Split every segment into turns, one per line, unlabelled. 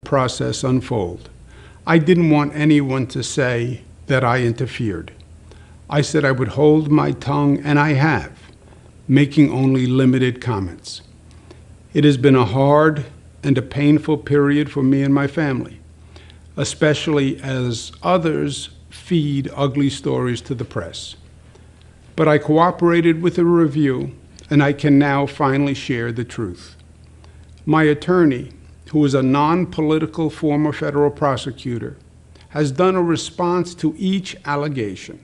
process unfold. I didn't want anyone to say that I interfered. I said I would hold my tongue, and I have, making only limited comments. It has been a hard and a painful period for me and my family, especially as others feed ugly stories to the press. But I cooperated with the review, and I can now finally share the truth. My attorney, who is a non-political former federal prosecutor, has done a response to each allegation,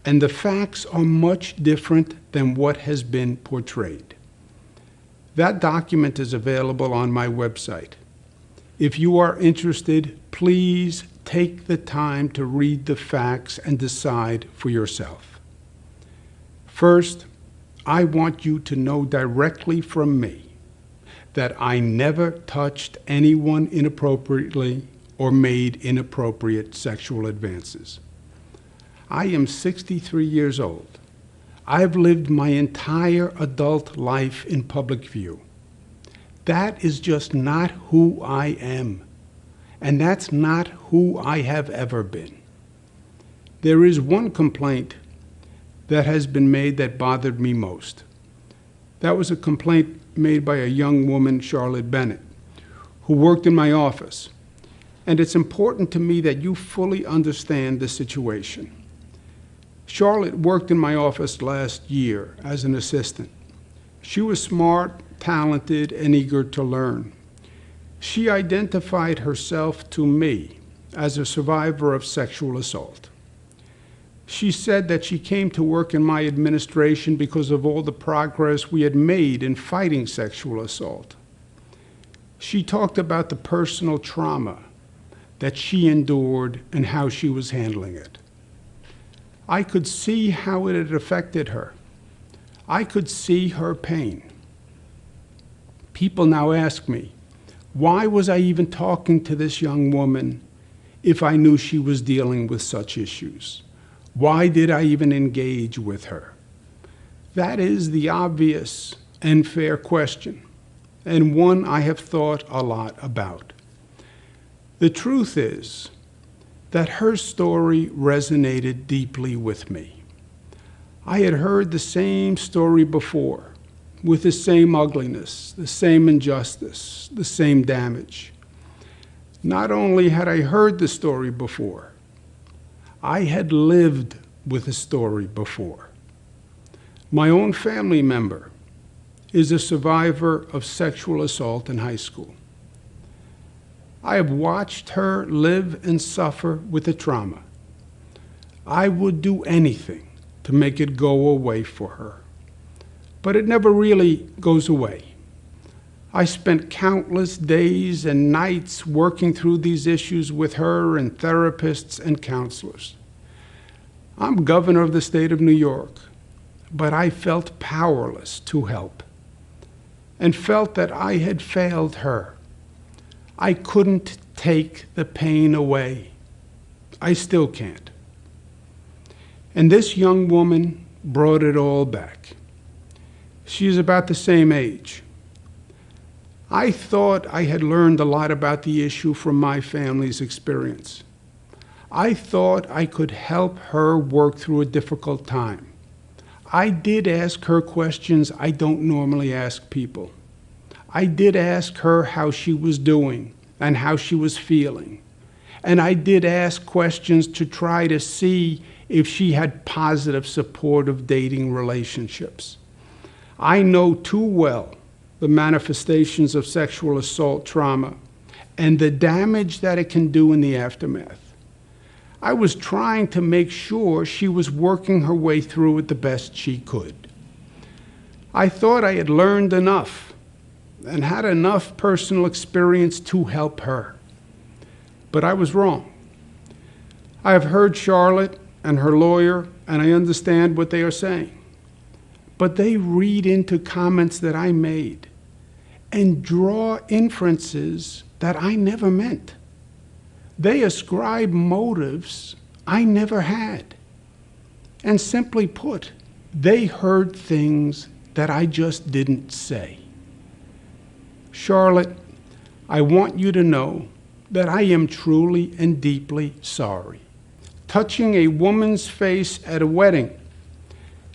and the facts are much different than what has been portrayed. That document is available on my website. If you are interested, please take the time to read the facts and decide for yourself. First, I want you to know directly from me that I never touched anyone inappropriately or made inappropriate sexual advances. I am 63 years old. I've lived my entire adult life in public view. That is just not who I am, and that's not who I have ever been. There is one complaint that has been made that bothered me most. That was a complaint made by a young woman, Charlotte Bennett, who worked in my office. And it's important to me that you fully understand the situation. Charlotte worked in my office last year as an assistant. She was smart, talented, and eager to learn. She identified herself to me as a survivor of sexual assault. She said that she came to work in my administration because of all the progress we had made in fighting sexual assault. She talked about the personal trauma that she endured and how she was handling it. I could see how it had affected her. I could see her pain. People now ask me, why was I even talking to this young woman if I knew she was dealing with such issues? Why did I even engage with her? That is the obvious and fair question, and one I have thought a lot about. The truth is that her story resonated deeply with me. I had heard the same story before, with the same ugliness, the same injustice, the same damage. Not only had I heard the story before, I had lived with the story before. My own family member is a survivor of sexual assault in high school. I have watched her live and suffer with the trauma. I would do anything to make it go away for her, but it never really goes away. I spent countless days and nights working through these issues with her and therapists and counselors. I'm governor of the state of New York, but I felt powerless to help and felt that I had failed her. I couldn't take the pain away. I still can't. And this young woman brought it all back. She is about the same age. I thought I had learned a lot about the issue from my family's experience. I thought I could help her work through a difficult time. I did ask her questions I don't normally ask people. I did ask her how she was doing and how she was feeling. And I did ask questions to try to see if she had positive, supportive dating relationships. I know too well the manifestations of sexual assault trauma and the damage that it can do in the aftermath. I was trying to make sure she was working her way through it the best she could. I thought I had learned enough and had enough personal experience to help her. But I was wrong. I have heard Charlotte and her lawyer, and I understand what they are saying. But they read into comments that I made and draw inferences that I never meant. They ascribe motives I never had. And simply put, they heard things that I just didn't say. Charlotte, I want you to know that I am truly and deeply sorry. Touching a woman's face at a wedding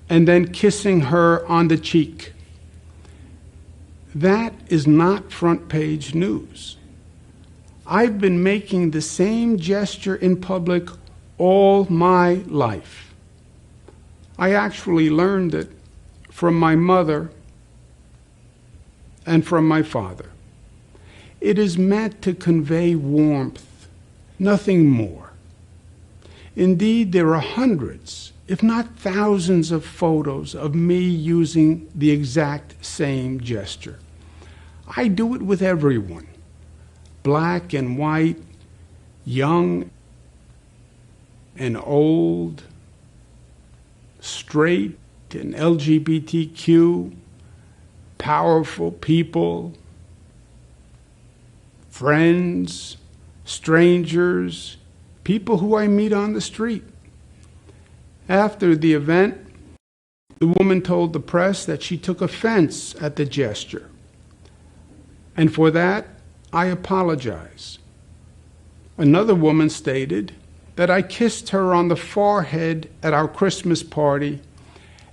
and then kissing her on the cheek, that is not front page news. I've been making the same gesture in public all my life. I actually learned it from my mother and from my father. It is meant to convey warmth, nothing more. Indeed, there are hundreds, if not thousands, of photos of me using the exact same gesture. I do it with everyone, black and white, young and old, straight and LGBTQ, powerful people, friends, strangers, people who I meet on the street. After the event, the woman told the press that she took offense at the gesture. And for that, I apologize. Another woman stated that I kissed her on the forehead at our Christmas party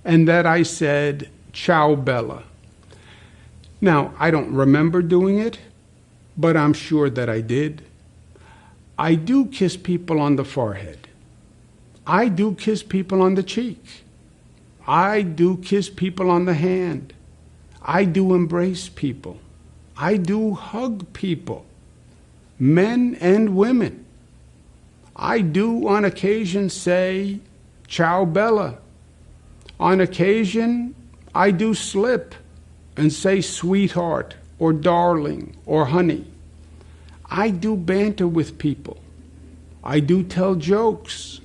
and that I said, "Ciao, Bella." Now, I don't remember doing it, but I'm sure that I did. I do kiss people on the forehead. I do kiss people on the cheek. I do kiss people on the hand. I do embrace people. I do hug people, men and women. I do on occasion say, "Ciao, Bella." On occasion, I do slip and say sweetheart or darling or honey. I do banter with people. I do tell jokes,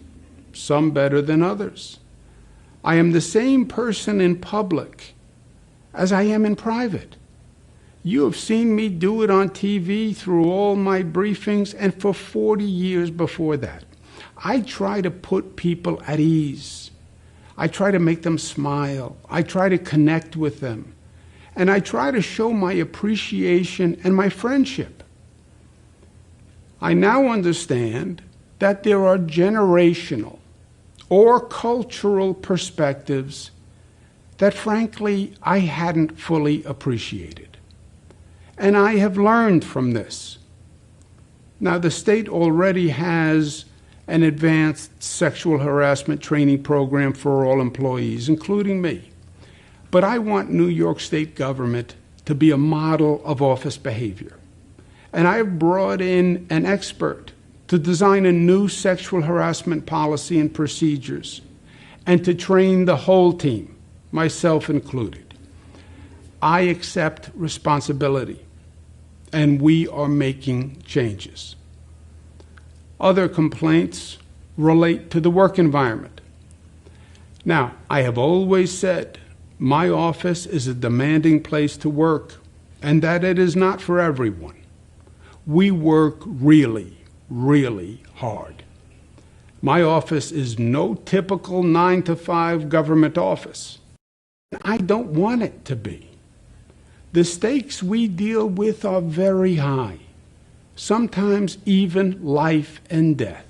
some better than others. I am the same person in public as I am in private. You have seen me do it on TV through all my briefings and for 40 years before that. I try to put people at ease. I try to make them smile. I try to connect with them. And I try to show my appreciation and my friendship. I now understand that there are generational or cultural perspectives that, frankly, I hadn't fully appreciated. And I have learned from this. Now, the state already has an advanced sexual harassment training program for all employees, including me. But I want New York State government to be a model of office behavior. And I've brought in an expert to design a new sexual harassment policy and procedures, and to train the whole team, myself included. I accept responsibility, and we are making changes. Other complaints relate to the work environment. Now, I have always said my office is a demanding place to work, and that it is not for everyone. We work really, really hard. My office is no typical 9-to-5 government office. I don't want it to be. The stakes we deal with are very high, sometimes even life and death.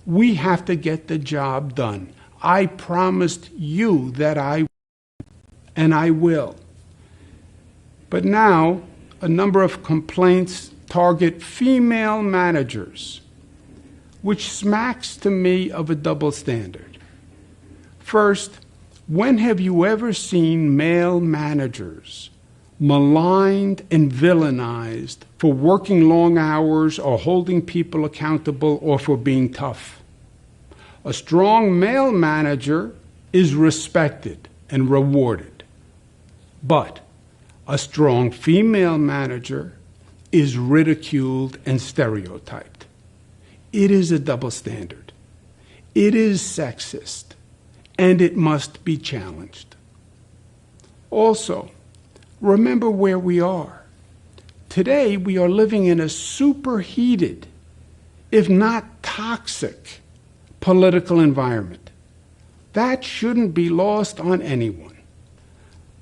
We have to get the job done. I promised you that I would, and I will. But now, a number of complaints target female managers, which smacks to me of a double standard. First, when have you ever seen male managers maligned and villainized for working long hours or holding people accountable or for being tough? A strong male manager is respected and rewarded, but a strong female manager is ridiculed and stereotyped. It is a double standard. It is sexist, and it must be challenged. Also, remember where we are. Today, we are living in a superheated, if not toxic, political environment. That shouldn't be lost on anyone.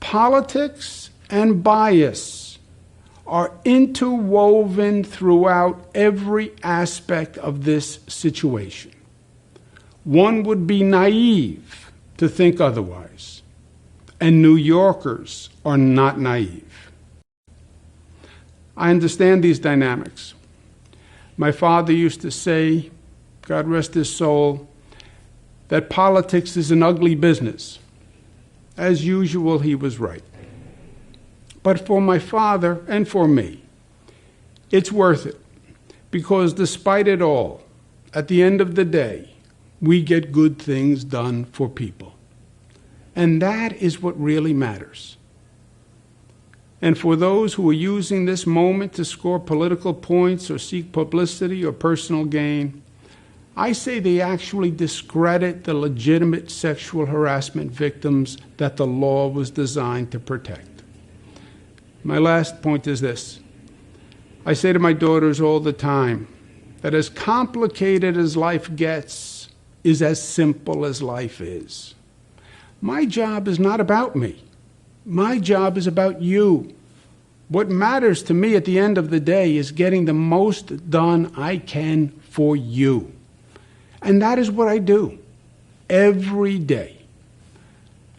Politics and bias are interwoven throughout every aspect of this situation. One would be naive to think otherwise, and New Yorkers are not naive. I understand these dynamics. My father used to say, God rest his soul, that politics is an ugly business. As usual, he was right. But for my father and for me, it's worth it, because despite it all, at the end of the day, we get good things done for people. And that is what really matters. And for those who are using this moment to score political points or seek publicity or personal gain, I say they actually discredit the legitimate sexual harassment victims that the law was designed to protect. My last point is this. I say to my daughters all the time that as complicated as life gets is as simple as life is. My job is not about me. My job is about you. What matters to me at the end of the day is getting the most done I can for you. And that is what I do every day.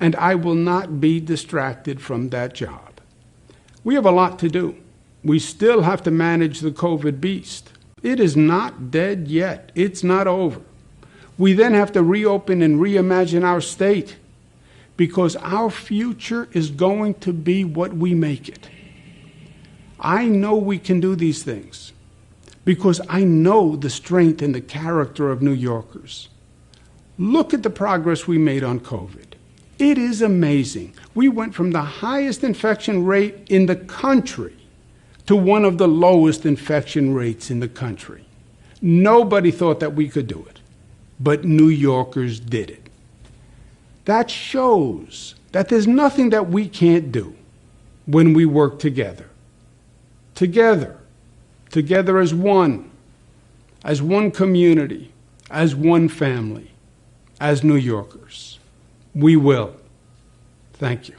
And I will not be distracted from that job. We have a lot to do. We still have to manage the COVID beast. It is not dead yet. It's not over. We then have to reopen and reimagine our state, because our future is going to be what we make it. I know we can do these things because I know the strength and the character of New Yorkers. Look at the progress we made on COVID. It is amazing. We went from the highest infection rate in the country to one of the lowest infection rates in the country. Nobody thought that we could do it, but New Yorkers did it. That shows that there's nothing that we can't do when we work together. Together as one community, as one family, as New Yorkers. We will. Thank you.